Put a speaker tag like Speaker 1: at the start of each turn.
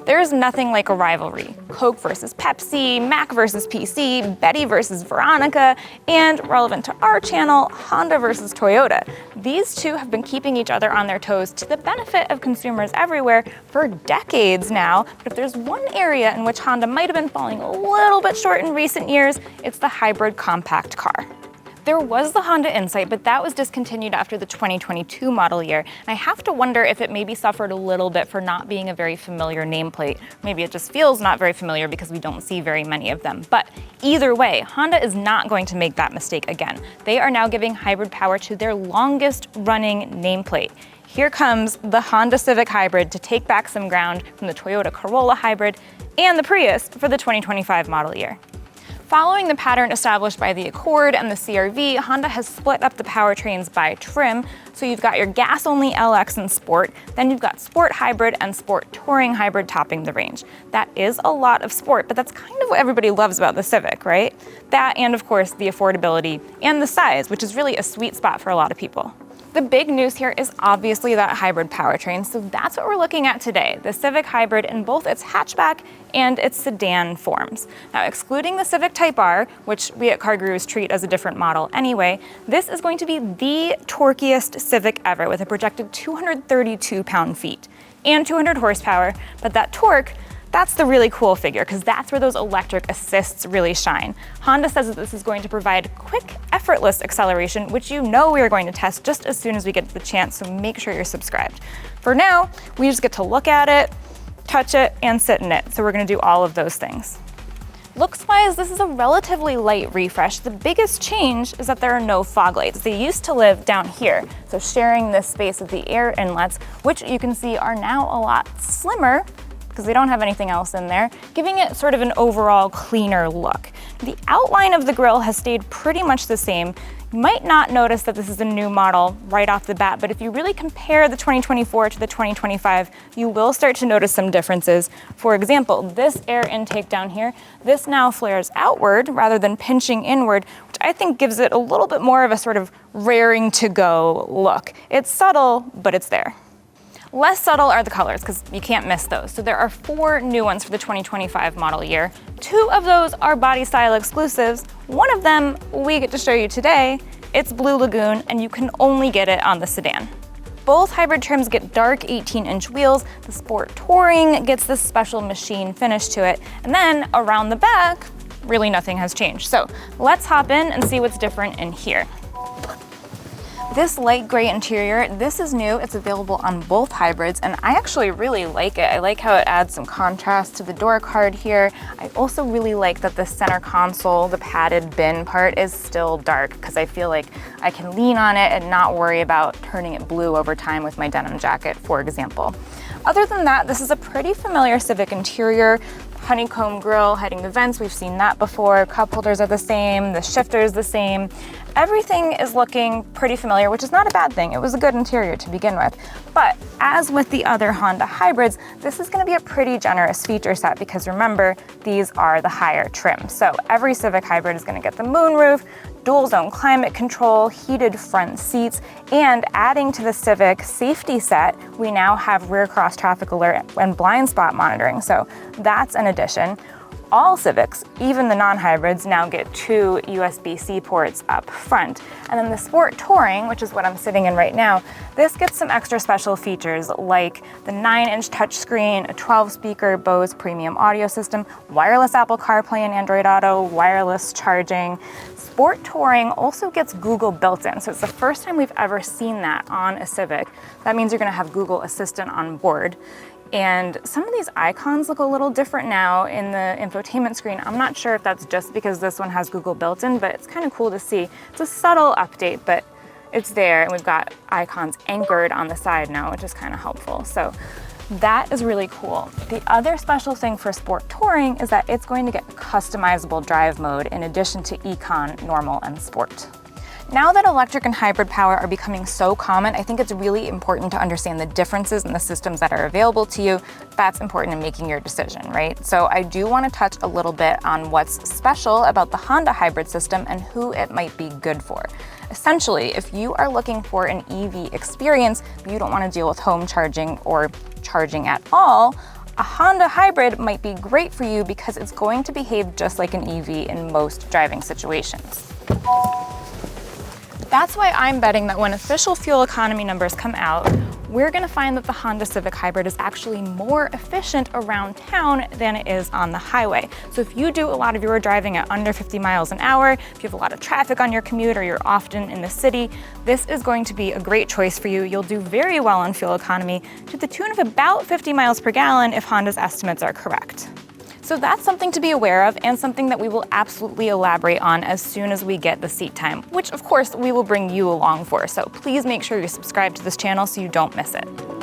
Speaker 1: There is nothing like a rivalry. Coke versus Pepsi, Mac versus PC, Betty versus Veronica, and relevant to our channel, Honda versus Toyota. These two have been keeping each other on their toes to the benefit of consumers everywhere for decades now. But if there's one area in which Honda might have been falling a little bit short in recent years, it's the hybrid compact car. There was the Honda Insight, but that was discontinued after the 2022 model year. And I have to wonder if it maybe suffered a little bit for not being a very familiar nameplate. Maybe it just feels not very familiar because we don't see very many of them. But either way, Honda is not going to make that mistake again. They are now giving hybrid power to their longest running nameplate. Here comes the Honda Civic Hybrid to take back some ground from the Toyota Corolla Hybrid and the Prius for the 2025 model year. Following the pattern established by the Accord and the CR-V, Honda has split up the powertrains by trim. So you've got your gas-only LX and Sport, then you've got Sport Hybrid and Sport Touring Hybrid topping the range. That is a lot of sport, but that's kind of what everybody loves about the Civic, right? That and of course the affordability and the size, which is really a sweet spot for a lot of people. The big news here is obviously that hybrid powertrain, so that's what we're looking at today, the Civic Hybrid in both its hatchback and its sedan forms. Now, excluding the Civic Type R, which we at CarGurus treat as a different model anyway, this is going to be the torquiest Civic ever with a projected 232 pound-feet and 200 horsepower, but that torque, that's the really cool figure because that's where those electric assists really shine. Honda says that this is going to provide quick, effortless acceleration, which you know we are going to test just as soon as we get the chance, so make sure you're subscribed. For now, we just get to look at it, touch it, and sit in it, so we're gonna do all of those things. Looks-wise, this is a relatively light refresh. The biggest change is that there are no fog lights. They used to live down here, so sharing this space with the air inlets, which you can see are now a lot slimmer because they don't have anything else in there, giving it sort of an overall cleaner look. The outline of the grille has stayed pretty much the same. You might not notice that this is a new model right off the bat, but if you really compare the 2024 to the 2025, you will start to notice some differences. For example, this air intake down here, this now flares outward rather than pinching inward, which I think gives it a little bit more of a sort of raring to go look. It's subtle, but it's there. Less subtle are the colors, because you can't miss those. So there are 4 new ones for the 2025 model year. 2 of those are body style exclusives. One of them we get to show you today. It's Blue Lagoon, and you can only get it on the sedan. Both hybrid trims get dark 18-inch wheels. The Sport Touring gets this special machine finish to it. And then around the back, really nothing has changed. So let's hop in and see what's different in here. This light gray interior, this is new. It's available on both hybrids, and I actually really like it. I like how it adds some contrast to the door card here. I also really like that the center console, the padded bin part, is still dark because I feel like I can lean on it and not worry about turning it blue over time with my denim jacket, for example. Other than that, this is a pretty familiar Civic interior. Honeycomb grille hiding the vents, we've seen that before. Cup holders are the same, the shifter is the same. Everything is looking pretty familiar, which is not a bad thing. It was a good interior to begin with. But as with the other Honda hybrids, this is gonna be a pretty generous feature set because remember, these are the higher trim. So every Civic Hybrid is gonna get the moonroof, dual zone climate control, heated front seats, and adding to the Civic safety set, we now have rear cross traffic alert and blind spot monitoring. So that's an addition. All Civics, even the non-hybrids, now get 2 USB-C ports up front. And then the Sport Touring, which is what I'm sitting in right now, this gets some extra special features like the 9-inch touchscreen, a 12-speaker Bose premium audio system, wireless Apple CarPlay and Android Auto, wireless charging. Sport Touring also gets Google built in, so it's the first time we've ever seen that on a Civic. That means you're gonna have Google Assistant on board. And some of these icons look a little different now in the infotainment screen. I'm not sure if that's just because this one has Google built in, but it's kind of cool to see. It's a subtle update, but it's there, and we've got icons anchored on the side now, which is kind of helpful. So that is really cool. The other special thing for Sport Touring is that it's going to get customizable drive mode in addition to Econ, Normal, and Sport. Now that electric and hybrid power are becoming so common, I think it's really important to understand the differences in the systems that are available to you. That's important in making your decision, right? So I do want to touch a little bit on what's special about the Honda hybrid system and who it might be good for. Essentially, if you are looking for an EV experience, but you don't want to deal with home charging or charging at all, A Honda Hybrid might be great for you because it's going to behave just like an EV in most driving situations. That's why I'm betting that when official fuel economy numbers come out, we're gonna find that the Honda Civic Hybrid is actually more efficient around town than it is on the highway. So if you do a lot of your driving at under 50 miles an hour, if you have a lot of traffic on your commute or you're often in the city, this is going to be a great choice for you. You'll do very well on fuel economy to the tune of about 50 miles per gallon if Honda's estimates are correct. So that's something to be aware of and something that we will absolutely elaborate on as soon as we get the seat time, which of course we will bring you along for. So please make sure you subscribe to this channel so you don't miss it.